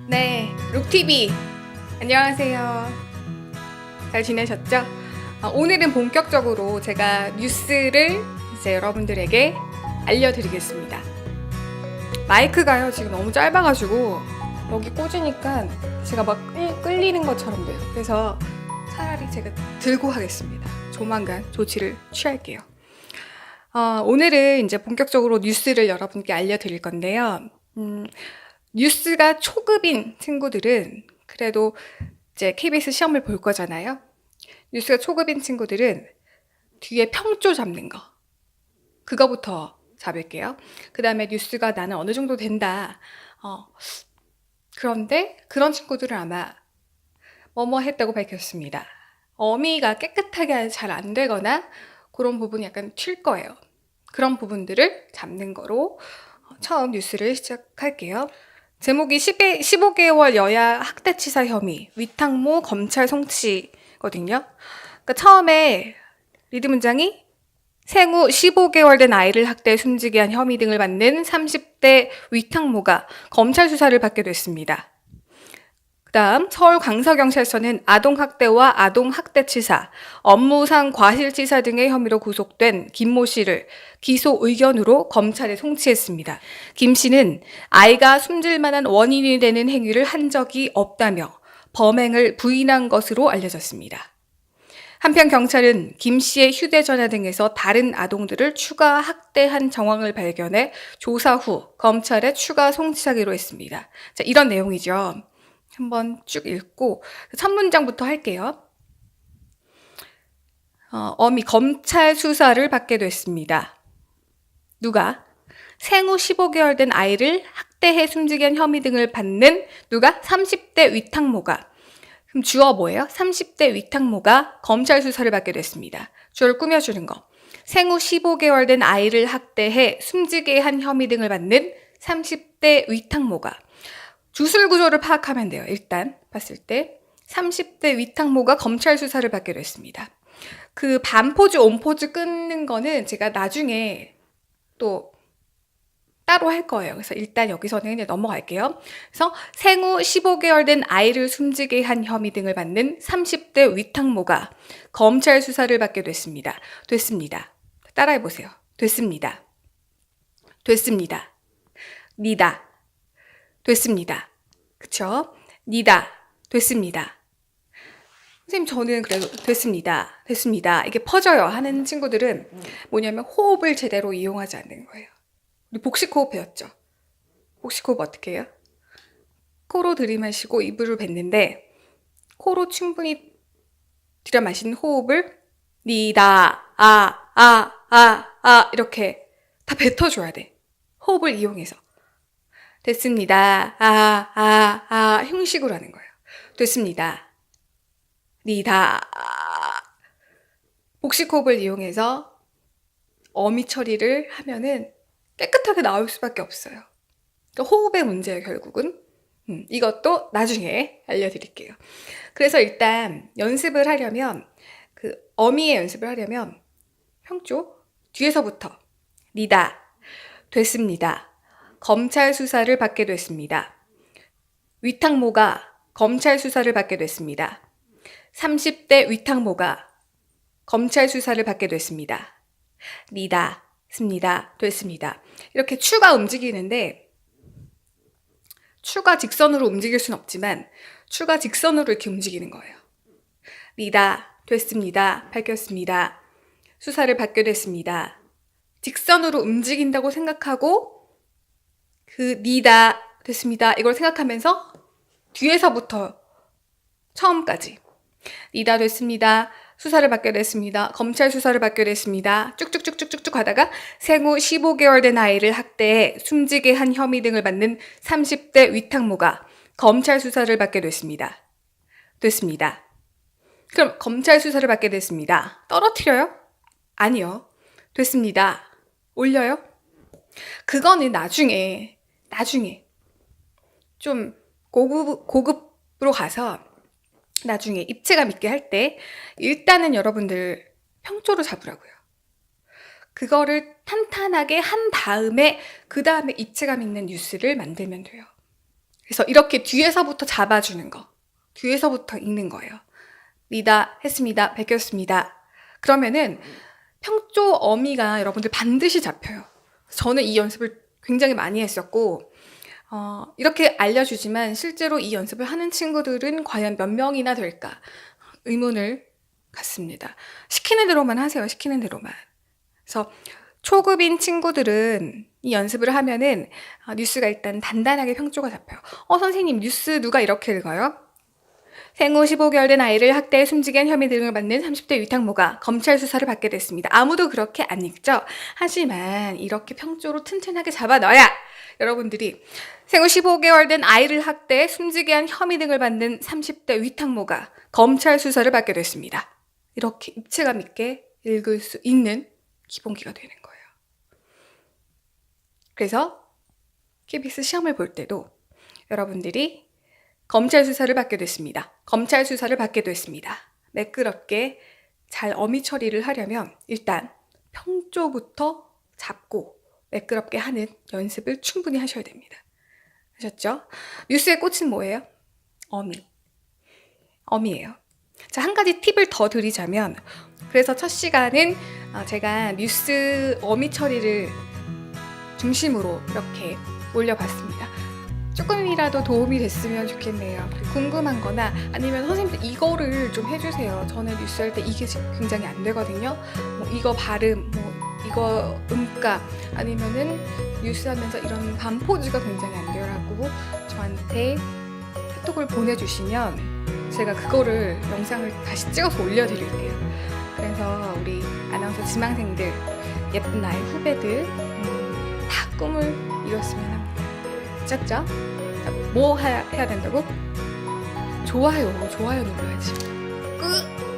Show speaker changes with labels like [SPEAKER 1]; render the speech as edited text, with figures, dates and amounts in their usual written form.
[SPEAKER 1] 네, 룩TV 안녕하세요. 잘 지내셨죠? 오늘은 본격적으로 제가 뉴스를 이제 여러분들에게 알려드리겠습니다. 마이크가요 지금 너무 짧아가지고 여기 꽂으니까 제가 막 끌리는 것처럼 돼요. 그래서 차라리 제가 들고 하겠습니다. 조만간 조치를 취할게요. 오늘은 이제 본격적으로 뉴스를 여러분께 알려드릴 건데요. 뉴스가 초급인 친구들은 그래도 이제 KBS 시험을 볼 거잖아요. 뉴스가 초급인 친구들은 뒤에 평조 잡는 거 그거부터 잡을게요. 그 다음에 뉴스가 나는 어느 정도 된다. 그런데 그런 친구들은 아마 뭐뭐 했다고 밝혔습니다. 어미가 깨끗하게 잘 안 되거나 그런 부분이 약간 튈 거예요. 그런 부분들을 잡는 거로 처음 뉴스를 시작할게요. 제목이 15개월 여야 학대치사 혐의, 위탁모 검찰 송치거든요. 그러니까 처음에 리드 문장이 생후 15개월 된 아이를 학대 숨지게 한 혐의 등을 받는 30대 위탁모가 검찰 수사를 받게 됐습니다. 그다음 서울 강서경찰서는 아동학대와 아동학대치사, 업무상 과실치사 등의 혐의로 구속된 김모 씨를 기소 의견으로 검찰에 송치했습니다. 김 씨는 아이가 숨질 만한 원인이 되는 행위를 한 적이 없다며 범행을 부인한 것으로 알려졌습니다. 한편 경찰은 김 씨의 휴대전화 등에서 다른 아동들을 추가 학대한 정황을 발견해 조사 후 검찰에 추가 송치하기로 했습니다. 자, 이런 내용이죠. 한번 쭉 읽고 첫 문장부터 할게요. 어미 검찰 수사를 받게 됐습니다. 누가? 생후 15개월 된 아이를 학대해 숨지게 한 혐의 등을 받는 누가? 30대 위탁모가. 그럼 주어 뭐예요? 30대 위탁모가 검찰 수사를 받게 됐습니다. 주어를 꾸며주는 거. 생후 15개월 된 아이를 학대해 숨지게 한 혐의 등을 받는 30대 위탁모가. 주술 구조를 파악하면 돼요. 일단 봤을 때 30대 위탁모가 검찰 수사를 받게 됐습니다. 그 반포즈, 온포즈 끊는 거는 제가 나중에 또 따로 할 거예요. 그래서 일단 여기서는 이제 넘어갈게요. 그래서 생후 15개월 된 아이를 숨지게 한 혐의 등을 받는 30대 위탁모가 검찰 수사를 받게 됐습니다. 됐습니다. 따라해보세요. 됐습니다. 됐습니다. 니다. 됐습니다. 그쵸? 니다. 됐습니다. 선생님 저는 그래도 됐습니다. 됐습니다. 이게 퍼져요 하는 친구들은 뭐냐면 호흡을 제대로 이용하지 않는 거예요. 우리 복식호흡 배웠죠? 복식호흡 어떻게 해요? 코로 들이마시고 입으로 뱉는데 코로 충분히 들여마신 호흡을 니다, 이렇게 다 뱉어줘야 돼. 호흡을 이용해서. 됐습니다. 형식으로 하는 거예요. 됐습니다. 니다. 복식호흡을 이용해서 어미 처리를 하면은 깨끗하게 나올 수밖에 없어요. 그러니까 호흡의 문제예요, 결국은. 이것도 나중에 알려드릴게요. 그래서 일단 연습을 하려면 어미의 연습을 하려면 평조 뒤에서부터 니다. 됐습니다. 검찰 수사를 받게 됐습니다. 위탁모가 검찰 수사를 받게 됐습니다. 30대 위탁모가 검찰 수사를 받게 됐습니다. 니다, 습니다, 됐습니다. 이렇게 추가 움직이는데 추가 직선으로 움직일 순 없지만 추가 직선으로 이렇게 움직이는 거예요. 니다, 됐습니다, 밝혔습니다. 수사를 받게 됐습니다. 직선으로 움직인다고 생각하고 그 니다, 됐습니다 이걸 생각하면서 뒤에서부터 처음까지 니다, 됐습니다. 수사를 받게 됐습니다. 검찰 수사를 받게 됐습니다. 쭉쭉쭉쭉쭉 가다가 생후 15개월 된 아이를 학대해 숨지게 한 혐의 등을 받는 30대 위탁모가 검찰 수사를 받게 됐습니다. 됐습니다. 그럼 검찰 수사를 받게 됐습니다. 떨어뜨려요? 아니요. 됐습니다. 올려요? 그거는 나중에 좀 고급으로 가서 나중에 입체감 있게 할 때 일단은 여러분들 평조로 잡으라고요. 그거를 탄탄하게 한 다음에 그 다음에 입체감 있는 뉴스를 만들면 돼요. 그래서 이렇게 뒤에서부터 잡아주는 거. 뒤에서부터 읽는 거예요. 리다 했습니다. 베꼈습니다. 그러면은 평조 어미가 여러분들 반드시 잡혀요. 저는 이 연습을 굉장히 많이 했었고 이렇게 알려주지만 실제로 이 연습을 하는 친구들은 과연 몇 명이나 될까 의문을 갖습니다. 시키는 대로만 하세요. 시키는 대로만. 그래서 초급인 친구들은 이 연습을 하면은 뉴스가 일단 단단하게 평조가 잡혀요. 선생님 뉴스 누가 이렇게 읽어요? 생후 15개월 된 아이를 학대해 숨지게 한 혐의 등을 받는 30대 위탁모가 검찰 수사를 받게 됐습니다. 아무도 그렇게 안 읽죠? 하지만 이렇게 평조로 튼튼하게 잡아 넣어야 여러분들이 생후 15개월 된 아이를 학대해 숨지게 한 혐의 등을 받는 30대 위탁모가 검찰 수사를 받게 됐습니다. 이렇게 입체감 있게 읽을 수 있는 기본기가 되는 거예요. 그래서 KBS 시험을 볼 때도 여러분들이 검찰 수사를 받게 됐습니다. 검찰 수사를 받게 됐습니다. 매끄럽게 잘 어미 처리를 하려면 일단 평조부터 잡고 매끄럽게 하는 연습을 충분히 하셔야 됩니다. 아셨죠? 뉴스의 꽃은 뭐예요? 어미예요. 자, 한 가지 팁을 더 드리자면 그래서 첫 시간은 제가 뉴스 어미 처리를 중심으로 이렇게 올려봤습니다. 조금이라도 도움이 됐으면 좋겠네요. 궁금한 거나 아니면 선생님들 이거를 좀 해주세요. 저는 뉴스 할 때 이게 굉장히 안 되거든요. 뭐 이거 발음, 뭐 이거 음가 아니면은 뉴스 하면서 이런 반포즈가 굉장히 안 돼요라고 저한테 카톡을 보내주시면 제가 그거를 영상을 다시 찍어서 올려드릴게요. 그래서 우리 아나운서 지망생들, 예쁜 나의 후배들 다 꿈을 이뤘으면 합니다. 아셨죠? 뭐 해야 된다고? 좋아요 눌러야지. 끝!